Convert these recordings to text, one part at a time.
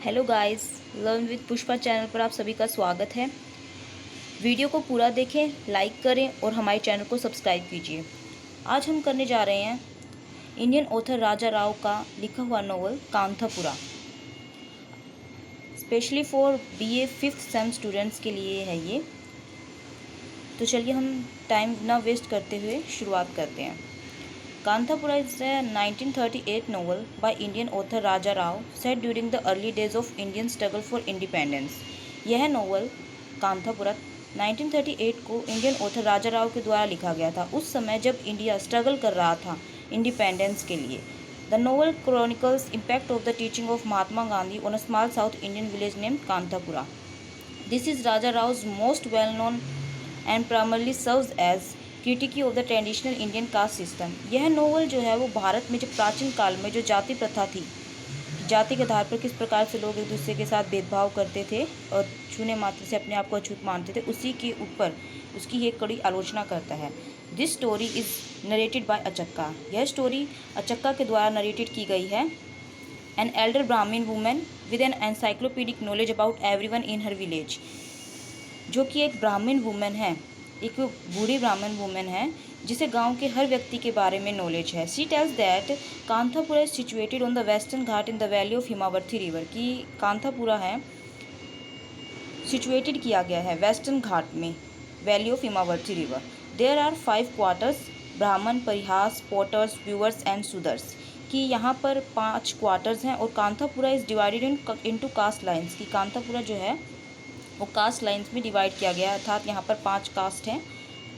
Hello guys, learn with Pushpa channel पर आप सभी का स्वागत है। वीडियो को पूरा देखें, लाइक करें और हमारे चैनल को सब्सक्राइब कीजिए। आज हम करने जा रहे हैं इंडियन ऑथर राजा राव का लिखा हुआ novel Kanthapura. Specially for BA 5th same students के लिए है ये। तो चलिए हम टाइम ना वेस्ट करते हुए शुरुआत करते हैं। Kanthapura is a 1938 novel by Indian author Raja Rao set during the early days of Indian struggle for independence। यह नोवेल कांथापुरा 1938 को इंडियन ऑथर राजा राव के द्वारा लिखा गया था, उस समय जब इंडिया स्ट्रगल कर रहा था इंडिपेंडेंस के लिए। The novel chronicles impact of the teaching of Mahatma Gandhi on a small south Indian village named Kanthapura. This is Raja Rao's most well known and primarily serves as critique of the traditional Indian caste system. यह novel जो है वो भारत में जब प्राचीन काल में जो जाति प्रथा थी, जाति के आधार पर किस प्रकार से लोग एक दूसरे के साथ भेदभाव करते थे और छूने मात्र से अपने आप को अछूत मानते थे, उसी के ऊपर उसकी एक कड़ी आलोचना करता है। This story is narrated by Achakka. यह स्टोरी अचक्का के द्वारा नरेटेड की गई है। An elder Brahmin women with an encyclopedic knowledge about everyone in her village, जो कि एक ब्राह्मण वुमेन है, एक बूढ़ी ब्राह्मण वुमेन है जिसे गांव के हर व्यक्ति के बारे में नॉलेज है। She tells that Kanthapura is situated on the western Ghat in the valley of Himavathy river, की कांथापुरा है सिचुएटेड किया गया है वेस्टर्न घाट में, valley of Himavathy river. There are 5 quarters, Brahmin, pariahs, potters, viewers and सुदर्स, कि यहाँ पर 5 क्वार्टर्स हैं। और Kanthapura is divided into caste lines, की कांथापुरा जो है वो कास्ट लाइन्स में डिवाइड किया गया है, अर्थात यहाँ पर 5 कास्ट हैं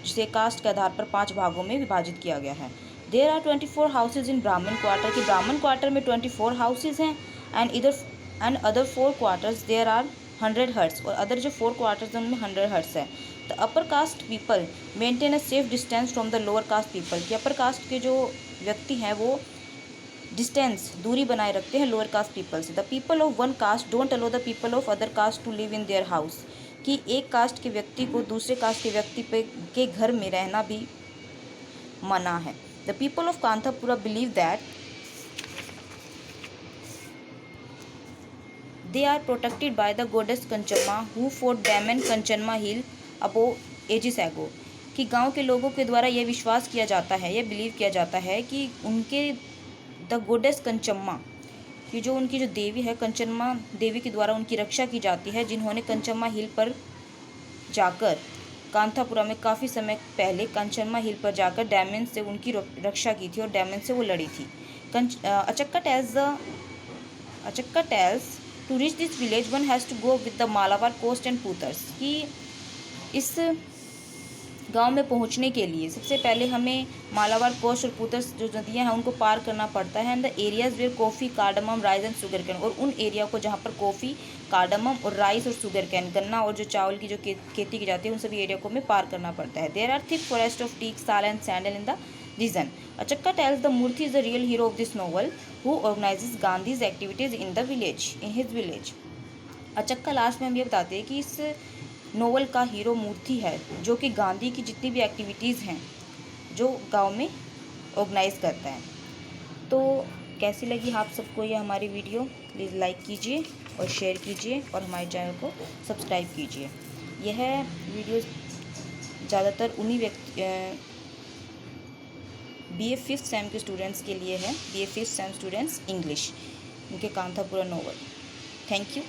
जिसे कास्ट के आधार पर 5 भागों में विभाजित किया गया है। देयर आर 24 हाउसेज इन ब्राह्मण क्वार्टर, की ब्राह्मण क्वार्टर में 24 हाउसेज हैं। And other 4 quarters there are 100 huts, और अदर जो 4 क्वार्टर्स हैं उनमें 100 हट्स है। The upper caste people maintain a safe distance from the lower caste people, कि अपर कास्ट के जो व्यक्ति हैं वो डिस्टेंस, दूरी बनाए रखते हैं लोअर कास्ट पीपल से। The people of one caste don't allow the people of other caste to live in their house, कि एक कास्ट के व्यक्ति को दूसरे कास्ट के व्यक्ति के घर में रहना भी मना है। The people of Kanthapura believe that they are protected by the goddess Kenchamma who fought demon Kenchamma hill अबो एजिस एगो, कि गांव के लोगों के द्वारा यह विश्वास किया जाता है, यह बिलीव किया जाता है कि उनके द गोडेस कंचम्मा, कि जो उनकी जो देवी है कंचनमा देवी के द्वारा उनकी रक्षा की जाती है, जिन्होंने कंचम्मा हिल पर जाकर कांथापुरा में काफ़ी समय पहले कंचनमा हिल पर जाकर डैमन से उनकी रक्षा की थी और डैमन से वो लड़ी थी। Achakka tells to reach this village one has to go with the Malabar coast and potters, कि इस गांव में पहुंचने के लिए सबसे पहले हमें मालाबार कोस्ट और पूतर्स जो नदियां हैं उनको पार करना पड़ता है। And the areas where coffee, cardamom, rice and sugar cane, और उन एरिया को जहां पर कॉफ़ी, कार्डमम और राइस और शुगर कैन, गन्ना और जो चावल की जो खेती की जाती है, उन सभी एरिया को हमें पार करना पड़ता है। There are thick forest of teak, sal and sandal in the region. Achakka tells the Moorthy is the real hero of this novel who organizes Gandhi's activities in his village. Achakka last में हम ये बताते हैं कि इस नोवेल का हीरो मूर्ति है, जो कि गांधी की जितनी भी एक्टिविटीज़ हैं जो गांव में ऑर्गेनाइज करता है। तो कैसी लगी आप सबको ये हमारी वीडियो? प्लीज़ लाइक कीजिए और शेयर कीजिए और हमारे चैनल को सब्सक्राइब कीजिए। यह वीडियो ज़्यादातर उन्हीं बीए 5th सेम के स्टूडेंट्स के लिए है, BA 5th same students English, उनके कांथापुरा नोवेल। Thank you.